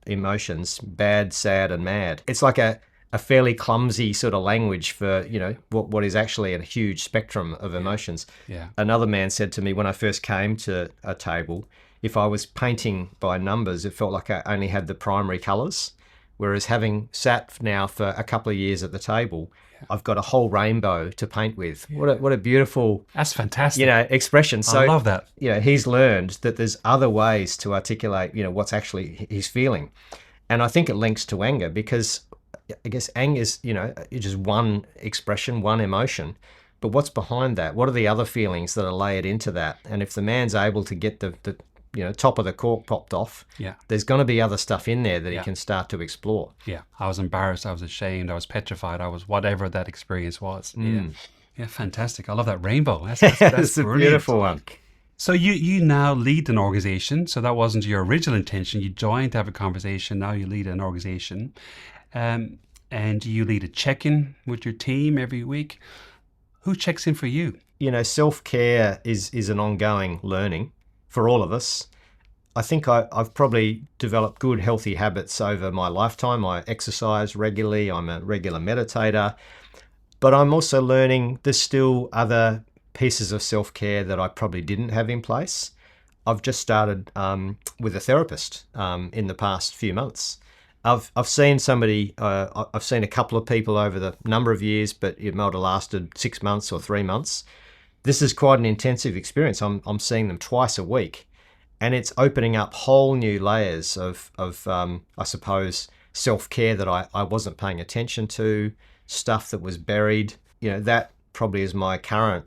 emotions: bad, sad, and mad. It's like a fairly clumsy sort of language for, what is actually a huge spectrum of emotions. Yeah. Another man said to me when I first came to a table, if I was painting by numbers, it felt like I only had the primary colours. Whereas having sat now for a couple of years at the table, I've got a whole rainbow to paint with. What a beautiful, that's fantastic. Expression. So I love that. He's learned that there's other ways to articulate, what's actually he's feeling. And I think it links to anger, because I guess anger is, just one expression, one emotion. But what's behind that? What are the other feelings that are layered into that? And if the man's able to get the top of the cork popped off, there's going to be other stuff in there that he can start to explore. Yeah, I was embarrassed, I was ashamed, I was petrified, I was whatever that experience was. Yeah, fantastic. I love that rainbow. That's a beautiful one. So you now lead an organization. So that wasn't your original intention. You joined to have a conversation. Now you lead an organization. And you lead a check-in with your team every week. Who checks in for you? Self-care is an ongoing learning for all of us. I think I've probably developed good, healthy habits over my lifetime. I exercise regularly. I'm a regular meditator. But I'm also learning there's still other pieces of self-care that I probably didn't have in place. I've just started with a therapist in the past few months. I've seen somebody, I've seen a couple of people over the number of years, but it might have lasted 6 months or 3 months. This is quite an intensive experience. I'm seeing them twice a week, and it's opening up whole new layers of I suppose, self-care that I wasn't paying attention to, stuff that was buried. That probably is my current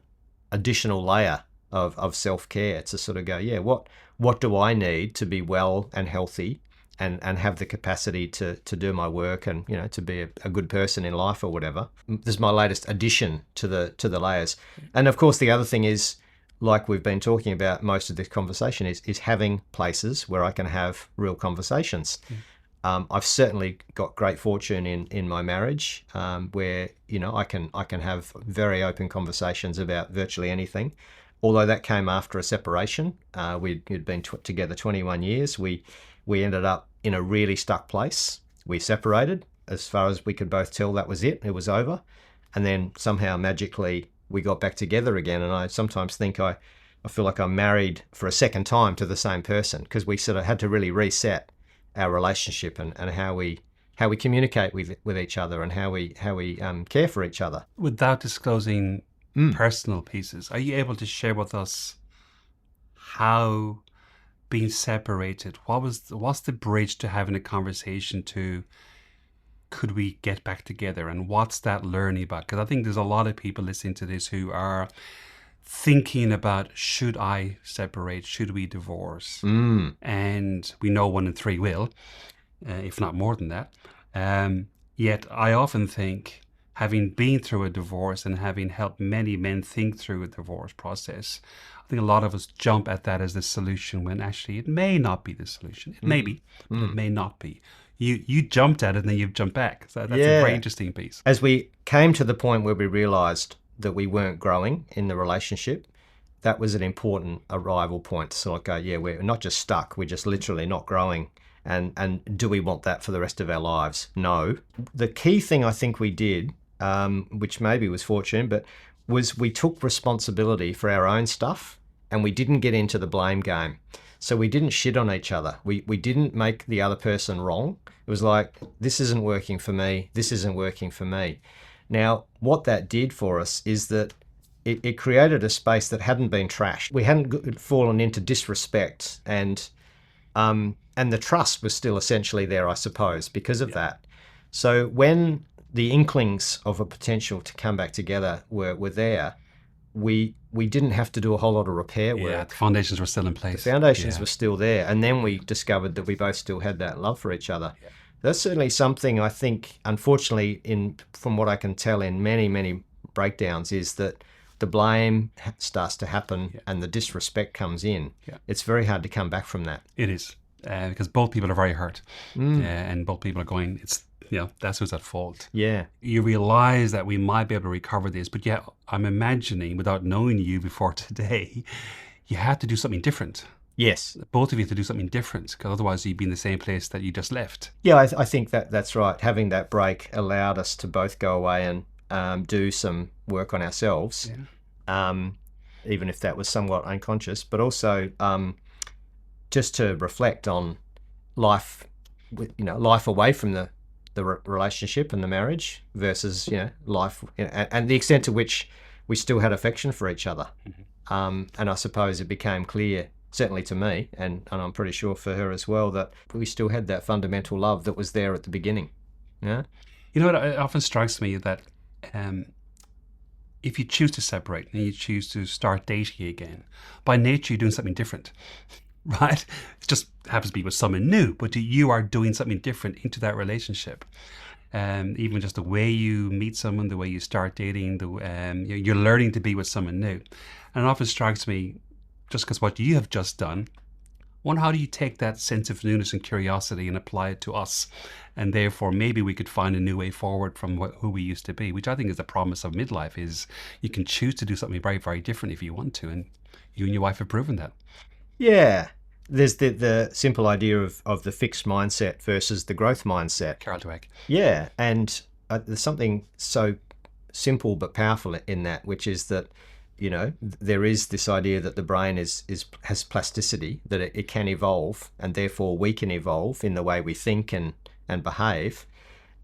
additional layer of self-care, to sort of go, what do I need to be well and healthy and have the capacity to do my work and, to be a good person in life or whatever. This is my latest addition to the layers. And of course, the other thing is, like we've been talking about most of this conversation, is having places where I can have real conversations. I've certainly got great fortune in my marriage, where, I can have very open conversations about virtually anything. Although that came after a separation. We'd been together 21 years. We ended up in a really stuck place. We separated. As far as we could both tell, that was it. It was over. And then somehow magically we got back together again. And I sometimes think I feel like I'm married for a second time to the same person, because we sort of had to really reset our relationship and how we communicate with each other and how we care for each other. Without disclosing personal pieces, are you able to share with us how being separated, what's the bridge to having a conversation to, could we get back together? And what's that learning about? Because I think there's a lot of people listening to this who are thinking about, should I separate? Should we divorce? And we know 1 in 3 will, if not more than that. Yet I often think, having been through a divorce and having helped many men think through a divorce process, I think a lot of us jump at that as the solution when actually it may not be the solution. It may be, but it may not be. You jumped at it and then you've jumped back. So that's a very interesting piece. As we came to the point where we realised that we weren't growing in the relationship, that was an important arrival point. So like, we're not just stuck, we're just literally not growing. And do we want that for the rest of our lives? No. The key thing I think we did, which maybe was fortunate, but was we took responsibility for our own stuff and we didn't get into the blame game. So we didn't shit on each other. We didn't make the other person wrong. It was like, this isn't working for me. This isn't working for me. Now, what that did for us is that it created a space that hadn't been trashed. We hadn't fallen into disrespect, and the trust was still essentially there, I suppose, because of that. So when the inklings of a potential to come back together were there, we didn't have to do a whole lot of repair work. Yeah, the foundations were still in place. The foundations were still there. And then we discovered that we both still had that love for each other. Yeah. That's certainly something I think, unfortunately, from what I can tell in many, many breakdowns, is that the blame starts to happen and the disrespect comes in. Yeah. It's very hard to come back from that. It is, because both people are very hurt. And both people are going, that's who's at fault. Yeah. You realize that we might be able to recover this, but I'm imagining, without knowing you before today, you had to do something different. Yes. Both of you had to do something different, because otherwise you'd be in the same place that you just left. Yeah, I think that's right. Having that break allowed us to both go away and do some work on ourselves, even if that was somewhat unconscious, but also just to reflect on life, life away from the relationship and the marriage versus life, and the extent to which we still had affection for each other. And I suppose it became clear, certainly to me, and I'm pretty sure for her as well, that we still had that fundamental love that was there at the beginning. Yeah. It often strikes me that if you choose to separate and you choose to start dating again, by nature you're doing something different. Right? It just happens to be with someone new, but you are doing something different into that relationship. Even just the way you meet someone, the way you start dating, you're learning to be with someone new. And it often strikes me, just because what you have just done, how do you take that sense of newness and curiosity and apply it to us? And therefore, maybe we could find a new way forward from who we used to be, which I think is the promise of midlife, is you can choose to do something very, very different if you want to. And you and your wife have proven that. Yeah. There's the simple idea of the fixed mindset versus the growth mindset. Carol Dweck. Yeah. And there's something so simple but powerful in that, which is that, there is this idea that the brain has plasticity, that it can evolve, and therefore we can evolve in the way we think and behave.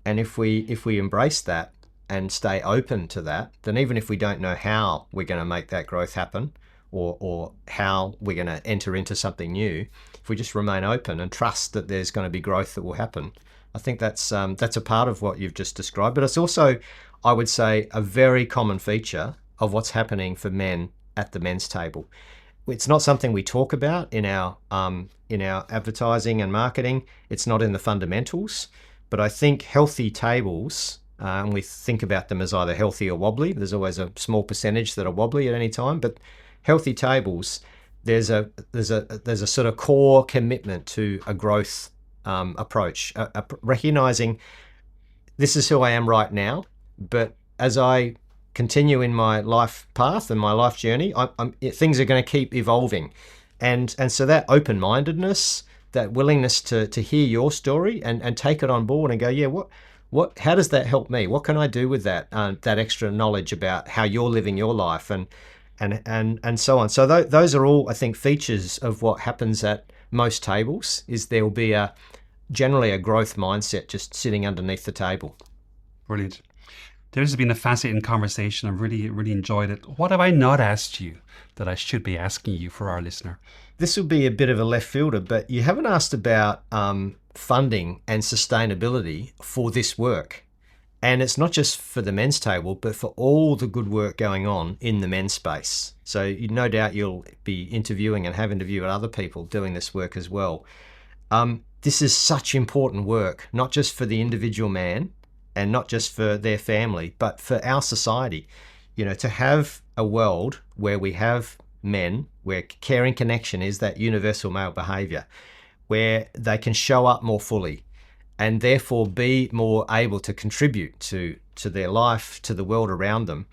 And if we embrace that and stay open to that, then even if we don't know how we're going to make that growth happen, or how we're going to enter into something new, if we just remain open and trust that there's going to be growth that will happen, I think that's a part of what you've just described. But it's also, I would say, a very common feature of what's happening for men at the men's table. It's not something we talk about in our advertising and marketing. It's not in the fundamentals. But I think healthy tables, and we think about them as either healthy or wobbly. There's always a small percentage that are wobbly at any time, but healthy tables, there's a sort of core commitment to a growth approach, recognizing this is who I am right now, but as I continue in my life path and my life journey, things are going to keep evolving, and so that open-mindedness, that willingness to hear your story and take it on board and go, how does that help me? What can I do with that extra knowledge about how you're living your life and so on. So those are all, I think, features of what happens at most tables. Is there will be generally a growth mindset just sitting underneath the table. Brilliant. This has been a fascinating conversation. I've really, really enjoyed it. What have I not asked you that I should be asking you for our listener? this will be a bit of a left fielder, but you haven't asked about funding and sustainability for this work. And it's not just for the men's table, but for all the good work going on in the men's space. So no doubt you'll be interviewing and have interviewed other people doing this work as well. This is such important work, not just for the individual man and not just for their family, but for our society. You know, to have a world where we have men, where caring connection is that universal male behaviour, where they can show up more fully and therefore be more able to contribute to their life, to the world around them.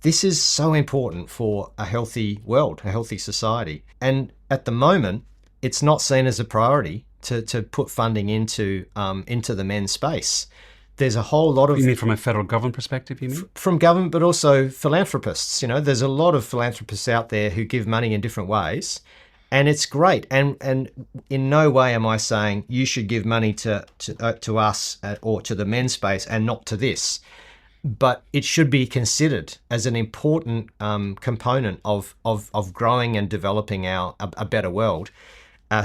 This is so important for a healthy world, a healthy society. And at the moment, it's not seen as a priority to put funding into the men's space. There's a whole lot of... You mean from a federal government perspective, you mean? From government, but also philanthropists. You know, there's a lot of philanthropists out there who give money in different ways. And it's great. And in no way am I saying you should give money to us or to the men's space and not to this. But it should be considered as an important component of growing and developing a better world.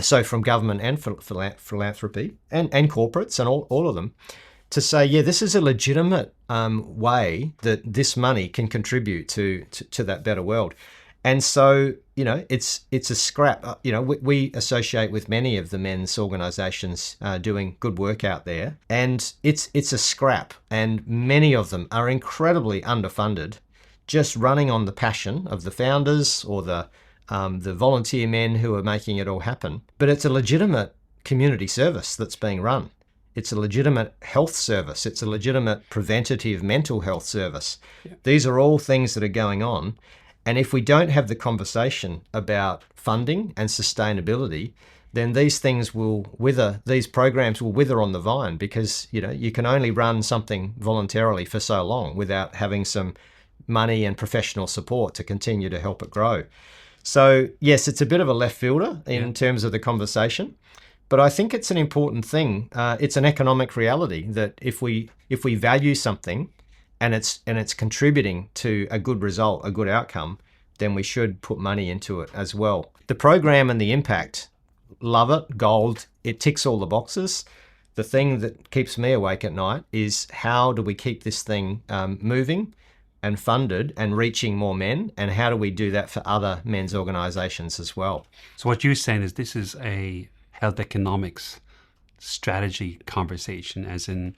So from government and philanthropy and corporates and all of them, to say, yeah, this is a legitimate way that this money can contribute to that better world. And so, you know, it's a scrap. You know, we associate with many of the men's organisations doing good work out there, and it's a scrap. And many of them are incredibly underfunded, just running on the passion of the founders or the volunteer men who are making it all happen. But it's a legitimate community service that's being run. It's a legitimate health service. It's a legitimate preventative mental health service. Yeah. These are all things that are going on. And if we don't have the conversation about funding and sustainability, then these things will wither, these programs will wither on the vine, because, you know, you can only run something voluntarily for so long without having some money and professional support to continue to help it grow. So, yes, it's a bit of a left fielder in terms of the conversation, but I think it's an important thing. It's an economic reality that if we value something and it's contributing to a good result, a good outcome, then we should put money into it as well. The program and the impact, love it, gold, it ticks all the boxes. The thing that keeps me awake at night is how do we keep this thing moving and funded and reaching more men, and how do we do that for other men's organisations as well? So what you're saying is this is a health economics strategy conversation, as in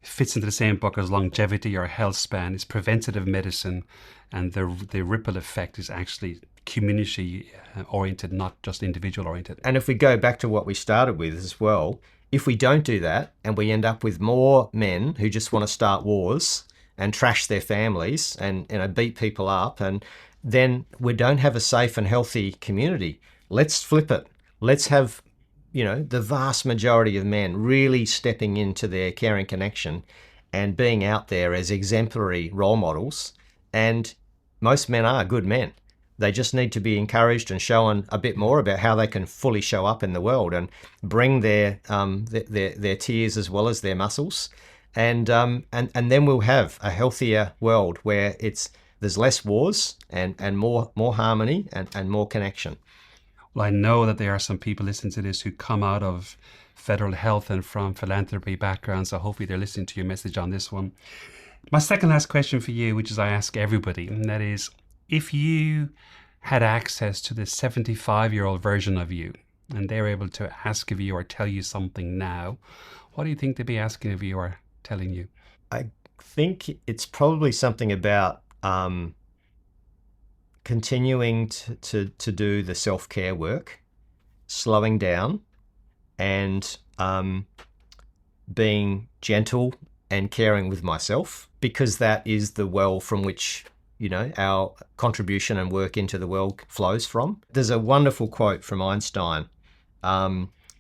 fits into the same book as longevity or health span. It's preventative medicine, and the ripple effect is actually community oriented, not just individual oriented. And if we go back to what we started with as well, if we don't do that and we end up with more men who just want to start wars and trash their families and, you know, beat people up, and then we don't have a safe and healthy community. Let's flip it. Let's have, you know, the vast majority of men really stepping into their caring connection and being out there as exemplary role models. And most men are good men. They just need to be encouraged and shown a bit more about how they can fully show up in the world and bring their tears as well as their muscles. And then we'll have a healthier world where there's less wars and more harmony and more connection. Well, I know that there are some people listening to this who come out of federal health and from philanthropy backgrounds, so hopefully they're listening to your message on this one. My second last question for you, which is I ask everybody, and that is, if you had access to the 75-year-old version of you and they're able to ask of you or tell you something now, what do you think they'd be asking of you or telling you? I think it's probably something about continuing to do the self-care work, slowing down, and being gentle and caring with myself, because that is the well from which, you know, our contribution and work into the world flows from. There's a wonderful quote from Einstein.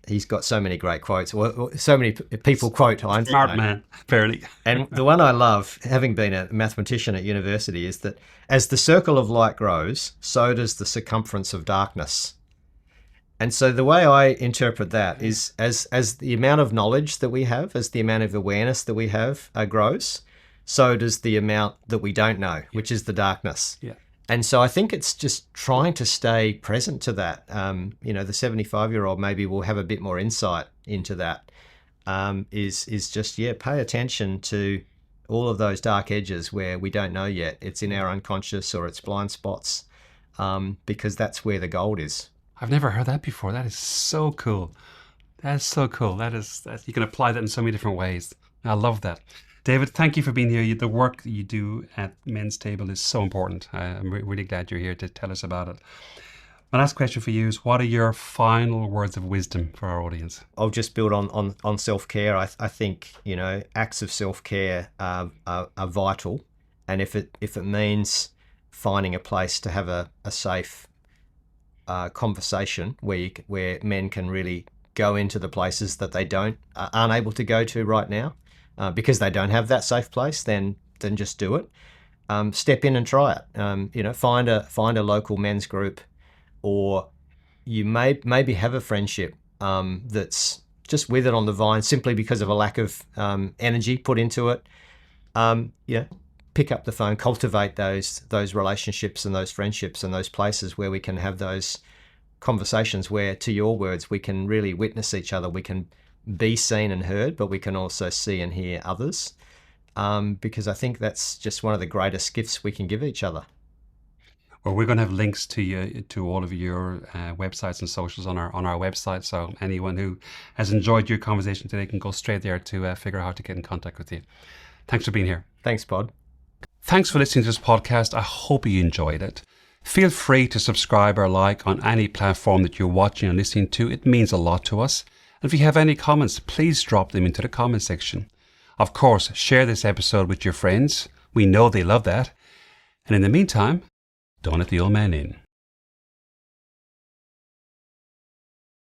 He's got so many great quotes. Well, so many people quote Einstein. Smart man, fairly. And the one I love, having been a mathematician at university, is that as the circle of light grows, so does the circumference of darkness. And so the way I interpret that is as the amount of knowledge that we have, as the amount of awareness that we have grows, so does the amount that we don't know, which is the darkness. Yeah. And so I think it's just trying to stay present to that. The 75-year-old maybe will have a bit more insight into that. Is just, pay attention to all of those dark edges where we don't know yet. It's in our unconscious or it's blind spots, because that's where the gold is. I've never heard that before. That is so cool. That's so cool. You can apply that in so many different ways. I love that. David, thank you for being here. The work that you do at Men's Table is so important. I'm really glad you're here to tell us about it. My last question for you is, what are your final words of wisdom for our audience? I'll just build on self-care. I think, acts of self-care are vital. And if it means finding a place to have a safe conversation where men can really go into the places that they aren't able to go to right now, because they don't have that safe place, then just do it. Step in and try it. Find a local men's group, or you maybe have a friendship that's just withered on the vine simply because of a lack of energy put into it. Pick up the phone, cultivate those relationships and those friendships and those places where we can have those conversations where, to your words, we can really witness each other. We can be seen and heard, but we can also see and hear others, because I think that's just one of the greatest gifts we can give each other. Well, we're going to have links to all of your websites and socials on our website, so anyone who has enjoyed your conversation today can go straight there to figure out how to get in contact with you. Thanks for being here. Thanks, Pod. Thanks for listening to this podcast. I hope you enjoyed it. Feel free to subscribe or like on any platform that you're watching or listening to. It means a lot to us. And if you have any comments, please drop them into the comment section. Of course, share this episode with your friends. We know they love that. And in the meantime, don't let the old man in.